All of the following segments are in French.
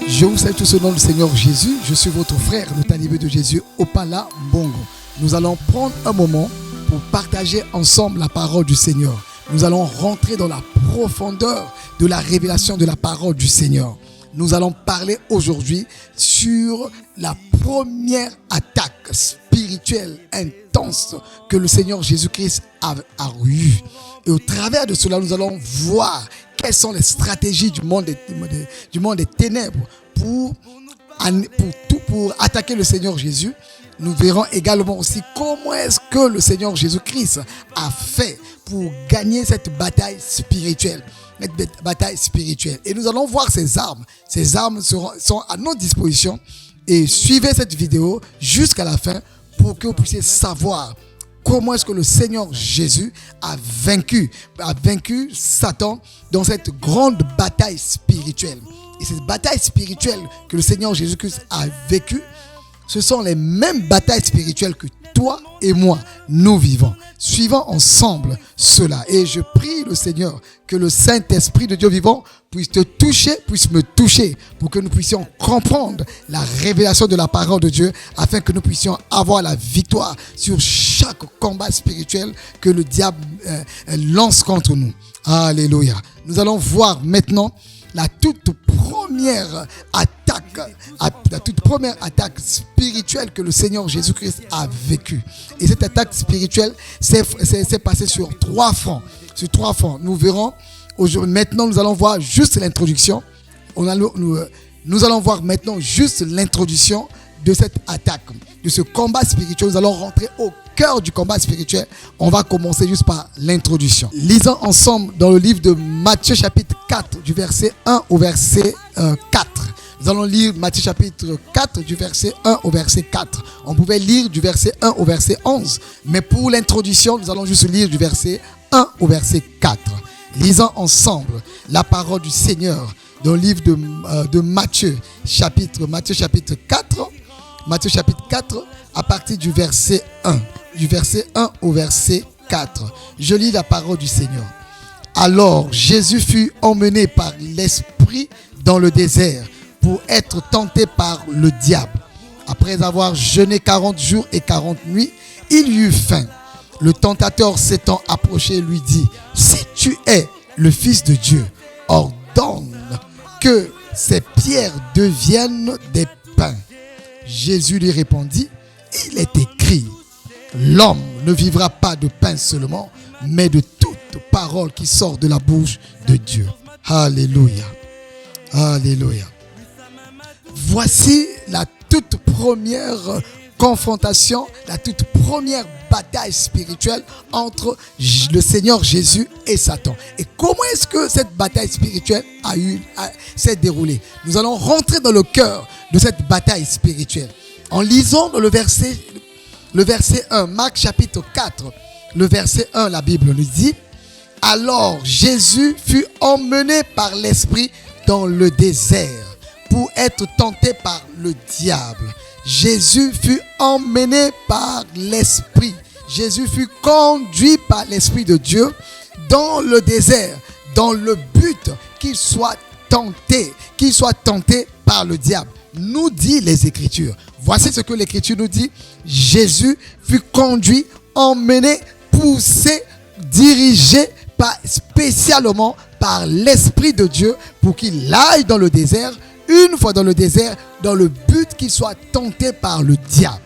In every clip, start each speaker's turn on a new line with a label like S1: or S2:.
S1: Je vous salue tous au nom du Seigneur Jésus. Je suis votre frère, le talibé de Jésus, Opala Mbongo. Nous allons prendre un moment pour partager ensemble la parole du Seigneur. Nous allons rentrer dans la profondeur de la révélation de la parole du Seigneur. Nous allons parler aujourd'hui sur la première attaque spirituelle intense que le Seigneur Jésus-Christ a eue. Et au travers de cela, nous allons voir quelles sont les stratégies du monde des ténèbres pour attaquer le Seigneur Jésus. Nous verrons également aussi comment est-ce que le Seigneur Jésus-Christ a fait pour gagner cette bataille spirituelle. Et nous allons voir ces armes. Ces armes sont à notre disposition. Et suivez cette vidéo jusqu'à la fin pour que vous puissiez savoir comment est-ce que le Seigneur Jésus a vaincu Satan dans cette grande bataille spirituelle. Et cette bataille spirituelle que le Seigneur Jésus-Christ a vécue, ce sont les mêmes batailles spirituelles que toi et moi, nous vivons. Suivons ensemble cela. Et je prie le Seigneur que le Saint-Esprit de Dieu vivant puisse te toucher, puisse me toucher, pour que nous puissions comprendre la révélation de la parole de Dieu, afin que nous puissions avoir la victoire sur chaque combat spirituel que le diable lance contre nous. Alléluia. Nous allons voir maintenant la toute première attaque spirituelle que le Seigneur Jésus-Christ a vécue. Et cette attaque spirituelle s'est passée sur trois fronts. Nous verrons aujourd'hui. Maintenant, nous allons voir juste l'introduction. Nous allons voir maintenant juste l'introduction de cette attaque, de ce combat spirituel. Nous allons rentrer au cœur du combat spirituel. On va commencer juste par l'introduction. Lisons ensemble dans le livre de Matthieu chapitre 4 du verset 1 au verset 4. Nous allons lire Matthieu chapitre 4 du verset 1 au verset 4. On pouvait lire du verset 1 au verset 11. Mais pour l'introduction, nous allons juste lire du verset 1 au verset 4. Lisons ensemble la parole du Seigneur dans le livre de Matthieu chapitre 4. Matthieu chapitre 4 à partir du verset 1. Du verset 1 au verset 4. Je lis la parole du Seigneur. Alors Jésus fut emmené par l'Esprit dans le désert pour être tenté par le diable. Après avoir jeûné 40 jours et 40 nuits, il eut faim. Le tentateur s'étant approché lui dit: si tu es le Fils de Dieu, ordonne que ces pierres deviennent des pains. Jésus lui répondit: il est écrit, l'homme ne vivra pas de pain seulement, mais de toute parole qui sort de la bouche de Dieu. Alléluia. Alléluia. Voici la toute première confrontation, la toute première bataille spirituelle entre le Seigneur Jésus et Satan. Et comment est-ce que cette bataille spirituelle s'est déroulée? Nous allons rentrer dans le cœur de cette bataille spirituelle en lisant dans le verset 1, Marc chapitre 4, le verset 1, la Bible nous dit: alors Jésus fut emmené par l'Esprit dans le désert pour être tenté par le diable. Jésus fut emmené par l'Esprit. Jésus fut conduit par l'Esprit de Dieu dans le désert, dans le but qu'il soit tenté par le diable. Nous dit les Écritures. Voici ce que l'Écriture nous dit. Jésus fut conduit, emmené, poussé, dirigé spécialement par l'Esprit de Dieu pour qu'il aille dans le désert. Une fois dans le désert, dans le but qu'il soit tenté par le diable.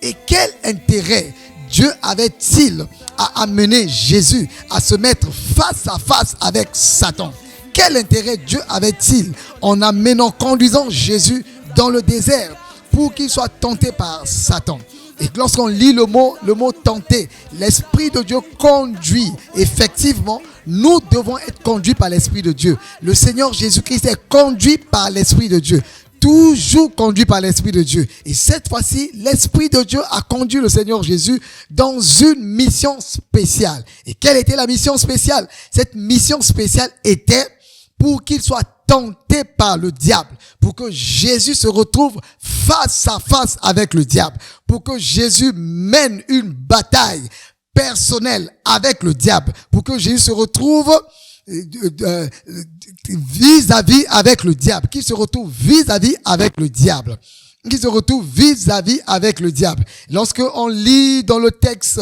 S1: Et quel intérêt Dieu avait-il à amener Jésus à se mettre face à face avec Satan? Quel intérêt Dieu avait-il en conduisant Jésus dans le désert pour qu'il soit tenté par Satan? Et lorsqu'on lit le mot tenter, l'Esprit de Dieu conduit. Effectivement, nous devons être conduits par l'Esprit de Dieu. Le Seigneur Jésus-Christ est conduit par l'Esprit de Dieu. Toujours conduit par l'Esprit de Dieu. Et cette fois-ci, l'Esprit de Dieu a conduit le Seigneur Jésus dans une mission spéciale. Et quelle était la mission spéciale? Cette mission spéciale était pour qu'il soit tenté par le diable, pour que Jésus se retrouve face à face avec le diable, pour que Jésus mène une bataille personnelle avec le diable, pour que Jésus se retrouve vis-à-vis avec le diable, qui se retrouve vis-à-vis avec le diable. Qui se retrouve vis-à-vis avec le diable. Lorsque on lit dans le texte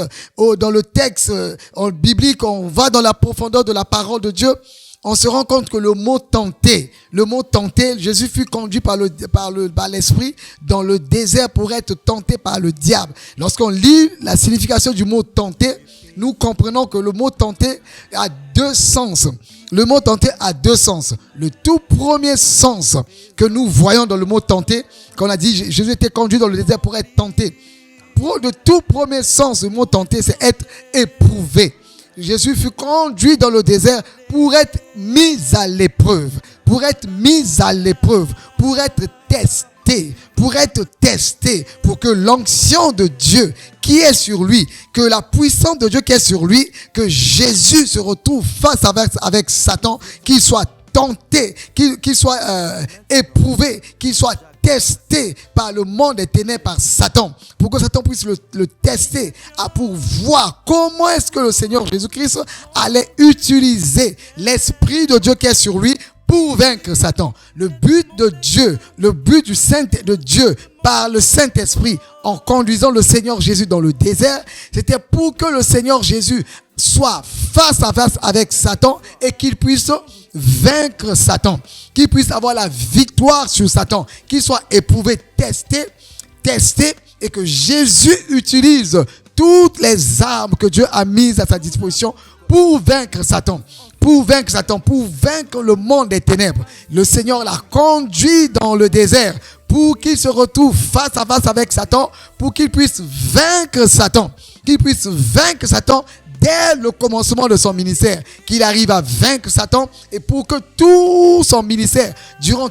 S1: biblique, on va dans la profondeur de la parole de Dieu, on se rend compte que le mot tenter, Jésus fut conduit par l'esprit dans le désert pour être tenté par le diable. Lorsqu'on lit la signification du mot tenter, nous comprenons que le mot tenter a deux sens. Le mot tenter a deux sens. Le tout premier sens que nous voyons dans le mot tenter, qu'on a dit, Jésus était conduit dans le désert pour être tenté. Le tout premier sens du mot tenter, c'est être éprouvé. Jésus fut conduit dans le désert pour être mis à l'épreuve, pour être testé, pour que l'onction de Dieu qui est sur lui, que la puissance de Dieu qui est sur lui, que Jésus se retrouve face avec Satan, qu'il soit tenté, qu'il soit éprouvé, qu'il soit testé par le monde des ténèbres, par Satan, pour que Satan puisse le tester, pour voir comment est-ce que le Seigneur Jésus-Christ allait utiliser l'Esprit de Dieu qui est sur lui pour vaincre Satan. Le but de Dieu par le Saint-Esprit en conduisant le Seigneur Jésus dans le désert, c'était pour que le Seigneur Jésus soit face à face avec Satan et qu'il puisse vaincre Satan, qu'il puisse avoir la victoire sur Satan, qu'il soit éprouvé, testé, et que Jésus utilise toutes les armes que Dieu a mises à sa disposition pour vaincre Satan, pour vaincre le monde des ténèbres. Le Seigneur l'a conduit dans le désert pour qu'il se retrouve face à face avec Satan, pour qu'il puisse vaincre Satan, dès le commencement de son ministère, qu'il arrive à vaincre Satan, et pour que durant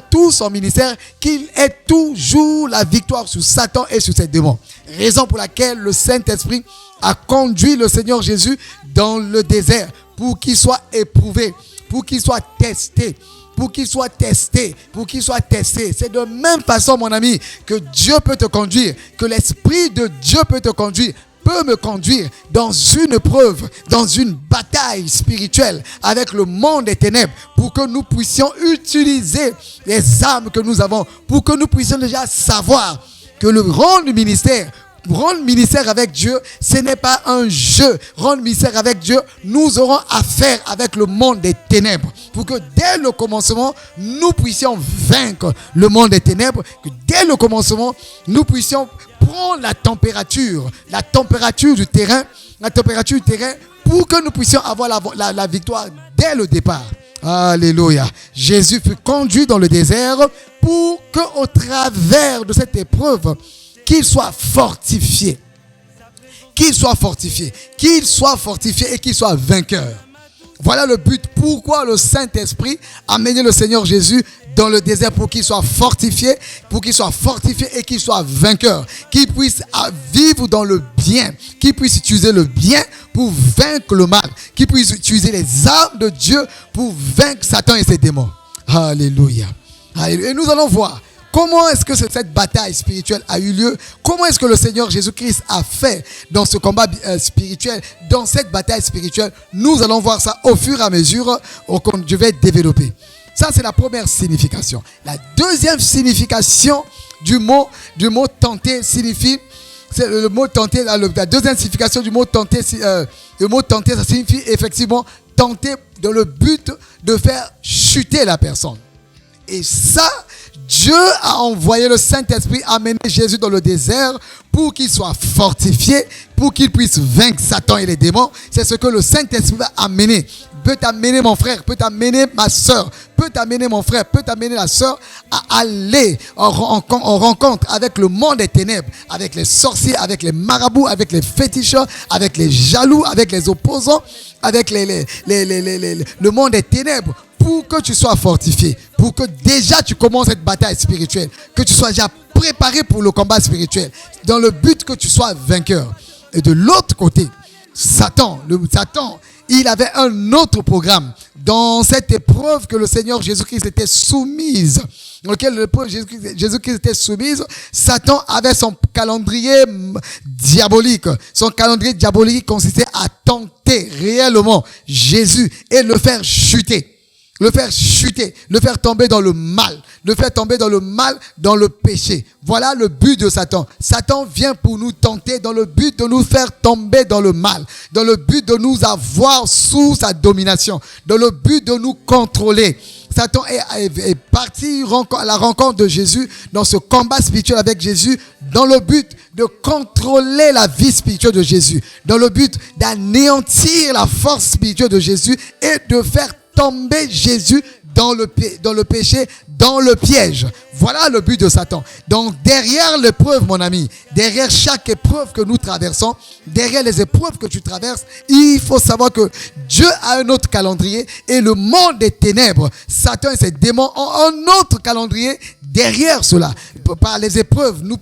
S1: tout son ministère, qu'il ait toujours la victoire sur Satan et sur ses démons. Raison pour laquelle le Saint-Esprit a conduit le Seigneur Jésus dans le désert pour qu'il soit éprouvé, pour qu'il soit testé. C'est de même façon, mon ami, que Dieu peut te conduire, que l'Esprit de Dieu peut me conduire dans une épreuve, dans une bataille spirituelle avec le monde des ténèbres, pour que nous puissions utiliser les armes que nous avons, pour que nous puissions déjà savoir que le rendre ministère avec Dieu, ce n'est pas un jeu. Rendre ministère avec Dieu, nous aurons affaire avec le monde des ténèbres. Pour que dès le commencement, nous puissions vaincre le monde des ténèbres. Que dès le commencement, nous puissions prendre la température du terrain, pour que nous puissions avoir la victoire dès le départ. Alléluia. Jésus fut conduit dans le désert pour qu'au travers de cette épreuve, qu'il soit fortifié et qu'il soit vainqueur. Voilà le but. Pourquoi le Saint-Esprit a mené le Seigneur Jésus dans le désert, pour qu'il soit fortifié et qu'il soit vainqueur, qu'il puisse vivre dans le bien, qu'il puisse utiliser le bien pour vaincre le mal, qu'il puisse utiliser les armes de Dieu pour vaincre Satan et ses démons. Alléluia. Et nous allons voir comment est-ce que cette bataille spirituelle a eu lieu, comment est-ce que le Seigneur Jésus-Christ a fait dans ce combat spirituel, dans cette bataille spirituelle. Nous allons voir ça au fur et à mesure que je vais développer. Ça, c'est la première signification. La deuxième signification du mot tenter signifie, c'est le mot tenter, la deuxième signification du mot tenter, le mot tenter, ça signifie effectivement tenter dans le but de faire chuter la personne. Et ça, Dieu a envoyé le Saint-Esprit amener Jésus dans le désert pour qu'il soit fortifié, pour qu'il puisse vaincre Satan et les démons. C'est ce que le Saint-Esprit va amener. Peut t'amener mon frère, peut t'amener ma soeur, peut t'amener mon frère, peut t'amener la soeur à aller en rencontre avec le monde des ténèbres, avec les sorciers, avec les marabouts, avec les féticheurs, avec les jaloux, avec les opposants, avec le monde des ténèbres, pour que tu sois fortifié, pour que déjà tu commences cette bataille spirituelle, que tu sois déjà préparé pour le combat spirituel, dans le but que tu sois vainqueur. Et de l'autre côté, Satan il avait un autre programme. Dans cette épreuve que le Seigneur Jésus-Christ était soumise, dans laquelle l'épreuve Jésus-Christ était soumise, Satan avait son calendrier diabolique. Son calendrier diabolique consistait à tenter réellement Jésus et le faire chuter. Le faire tomber dans le mal, dans le péché. Voilà le but de Satan. Satan vient pour nous tenter dans le but de nous faire tomber dans le mal, dans le but de nous avoir sous sa domination, dans le but de nous contrôler. Satan est parti à la rencontre de Jésus dans ce combat spirituel avec Jésus, dans le but de contrôler la vie spirituelle de Jésus, dans le but d'anéantir la force spirituelle de Jésus et de faire tomber Jésus dans le péché, dans le piège. Voilà le but de Satan. Donc derrière l'épreuve, mon ami, derrière chaque épreuve que nous traversons, derrière les épreuves que tu traverses, il faut savoir que Dieu a un autre calendrier et le monde des ténèbres, Satan et ses démons ont un autre calendrier derrière cela. Par les épreuves, nous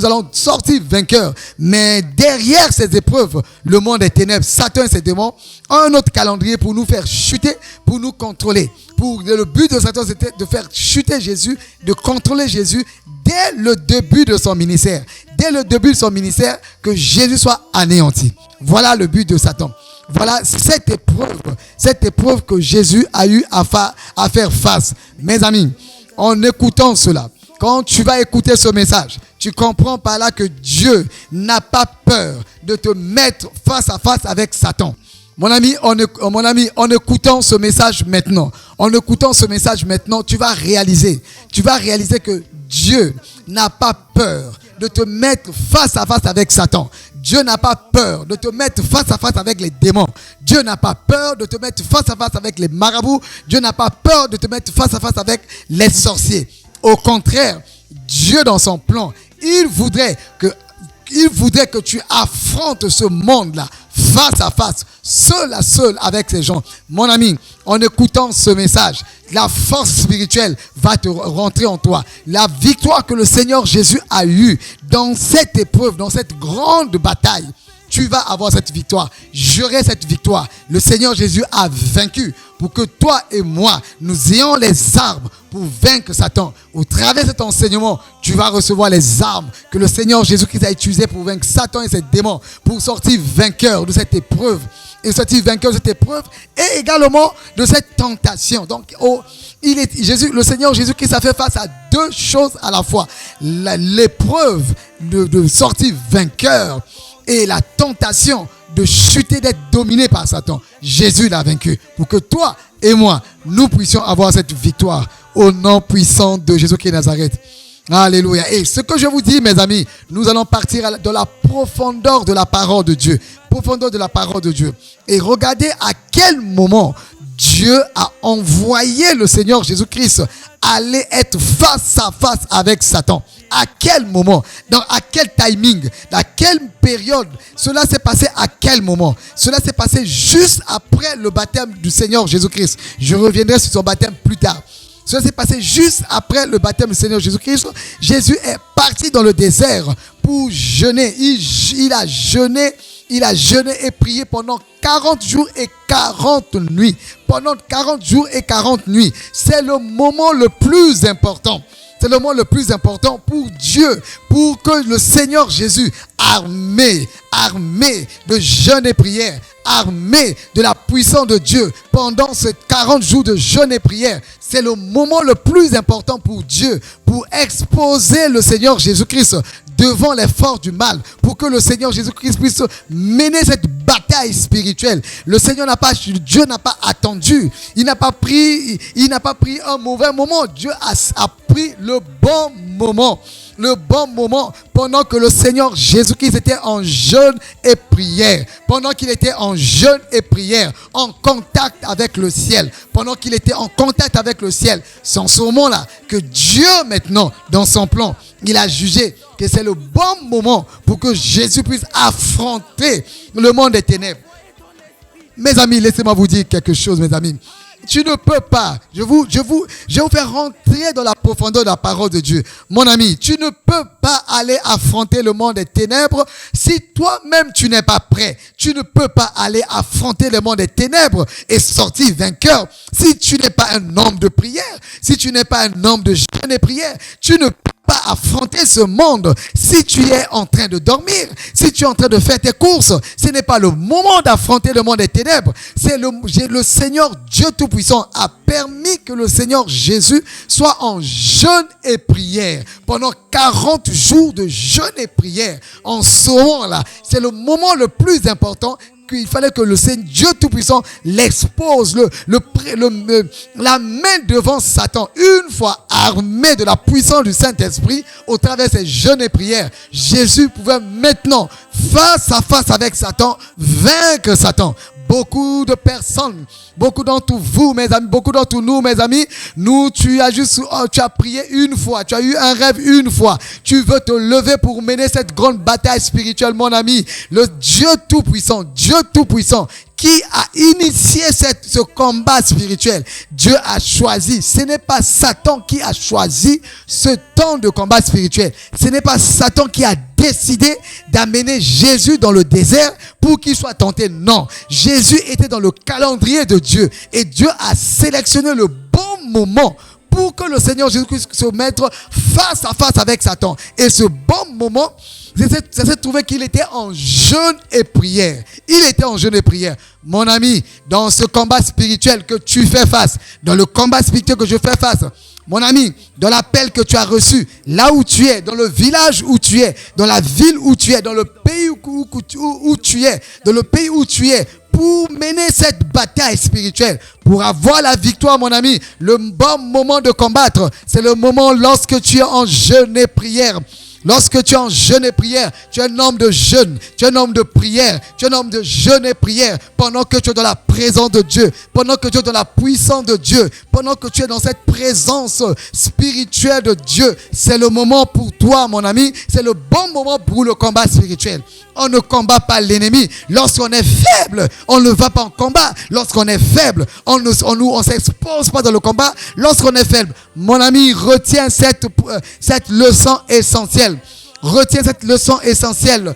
S1: allons sortir vainqueurs. Mais derrière ces épreuves, le monde des ténèbres, Satan et ses démons ont un autre calendrier pour nous faire chuter, pour nous contrôler. Le but de Satan, c'était de faire chuter Jésus, de contrôler Jésus dès le début de son ministère. Dès le début de son ministère, que Jésus soit anéanti. Voilà le but de Satan. Voilà cette épreuve que Jésus a eu à faire face. Mes amis, en écoutant cela, quand tu vas écouter ce message, tu comprends par là que Dieu n'a pas peur de te mettre face à face avec Satan. Mon ami, en écoutant ce message maintenant, tu vas réaliser que Dieu n'a pas peur de te mettre face à face avec Satan. Dieu n'a pas peur de te mettre face à face avec les démons. Dieu n'a pas peur de te mettre face à face avec les marabouts. Dieu n'a pas peur de te mettre face à face avec les sorciers. Au contraire, Dieu dans son plan, il voudrait que tu affrontes ce monde-là face à face, seul à seul avec ces gens. Mon ami, en écoutant ce message, la force spirituelle va te rentrer en toi. La victoire que le Seigneur Jésus a eue dans cette épreuve, dans cette grande bataille, tu vas avoir cette victoire. J'aurai cette victoire. Le Seigneur Jésus a vaincu pour que toi et moi, nous ayons les armes pour vaincre Satan. Au travers de cet enseignement, tu vas recevoir les armes que le Seigneur Jésus-Christ a utilisées pour vaincre Satan et ses démons, pour sortir vainqueur de cette épreuve. Et sortir vainqueur de cette épreuve et également de cette tentation. Donc, le Seigneur Jésus-Christ a fait face à deux choses à la fois. L'épreuve de sortir vainqueur et la tentation de chuter, d'être dominé par Satan. Jésus l'a vaincu pour que toi et moi, nous puissions avoir cette victoire au nom puissant de Jésus-Christ de Nazareth. Alléluia. Et ce que je vous dis, mes amis, nous allons partir de la profondeur de la parole de Dieu. Profondeur de la parole de Dieu. Et regardez à quel moment Dieu a envoyé le Seigneur Jésus-Christ aller être face à face avec Satan. À quel moment? À quel timing? À quelle période? Cela s'est passé à quel moment? Cela s'est passé juste après le baptême du Seigneur Jésus-Christ. Je reviendrai sur son baptême plus tard. Cela s'est passé juste après le baptême du Seigneur Jésus-Christ. Jésus est parti dans le désert pour jeûner. Il a jeûné et prié pendant 40 jours et 40 nuits. Pendant 40 jours et 40 nuits. C'est le moment le plus important. C'est le moment le plus important pour Dieu, pour que le Seigneur Jésus, armé de jeûne et prière, armé de la puissance de Dieu, pendant ces 40 jours de jeûne et prière, c'est le moment le plus important pour Dieu, pour exposer le Seigneur Jésus-Christ devant les forces du mal, pour que le Seigneur Jésus-Christ puisse mener cette bataille spirituelle. Dieu n'a pas attendu, il n'a pas pris un mauvais moment. Dieu a pris le bon moment pendant que le Seigneur Jésus-Christ était en jeûne et prière, pendant qu'il était en jeûne et prière, en contact avec le ciel, pendant qu'il était en contact avec le ciel. C'est en ce moment-là que Dieu maintenant, dans son plan, il a jugé que c'est le bon moment pour que Jésus puisse affronter le monde des ténèbres. Mes amis, laissez-moi vous dire quelque chose, mes amis. Tu ne peux pas. Je vais vous faire rentrer dans la profondeur de la parole de Dieu. Mon ami, tu ne peux pas aller affronter le monde des ténèbres si toi-même tu n'es pas prêt. Tu ne peux pas aller affronter le monde des ténèbres et sortir vainqueur si tu n'es pas un homme de prière, si tu n'es pas un homme de jeûne et prière. Tu ne peux pas affronter ce monde si tu es en train de dormir, si tu es en train de faire tes courses. Ce n'est pas le moment d'affronter le monde des ténèbres. C'est le Seigneur Dieu Tout-Puissant a permis que le Seigneur Jésus soit en jeûne et prière pendant 40 jours de jeûne et prière. En ce moment-là, c'est le moment le plus important. Il fallait que le Seigneur Dieu Tout-Puissant l'expose, la main devant Satan. Une fois armé de la puissance du Saint-Esprit, au travers de ses jeûnes et prières, Jésus pouvait maintenant, face à face avec Satan, vaincre Satan. Beaucoup de personnes, beaucoup d'entre vous, mes amis, beaucoup d'entre nous, mes amis, tu as prié une fois, tu as eu un rêve une fois. Tu veux te lever pour mener cette grande bataille spirituelle, mon ami. Le Dieu Tout-Puissant, qui a initié ce combat spirituel. Dieu a choisi. Ce n'est pas Satan qui a choisi ce temps de combat spirituel. Ce n'est pas Satan qui a décidé d'amener Jésus dans le désert pour qu'il soit tenté. Non. Jésus était dans le calendrier de Dieu. Et Dieu a sélectionné le bon moment pour que le Seigneur Jésus puisse se mettre face à face avec Satan. Et ce bon moment, ça s'est trouvé qu'il était en jeûne et prière. Il était en jeûne et prière. Mon ami, dans ce combat spirituel que tu fais face, dans le combat spirituel que je fais face, mon ami, dans l'appel que tu as reçu, là où tu es, dans le village où tu es, dans la ville où tu es, dans le pays où tu es, dans le pays où tu es, pour mener cette bataille spirituelle, pour avoir la victoire, mon ami, le bon moment de combattre, c'est le moment lorsque tu es en jeûne et prière. Lorsque tu es en jeûne et prière, tu es un homme de jeûne, tu es un homme de prière, tu es un homme de jeûne et prière, pendant que tu es dans la présence de Dieu, pendant que tu es dans la puissance de Dieu, pendant que tu es dans cette présence spirituelle de Dieu, c'est le moment pour toi, mon ami, c'est le bon moment pour le combat spirituel. On ne combat pas l'ennemi. Lorsqu'on est faible, on ne va pas en combat. Lorsqu'on est faible, on ne s'expose pas dans le combat. Lorsqu'on est faible, mon ami, retiens cette leçon essentielle. Retiens cette leçon essentielle.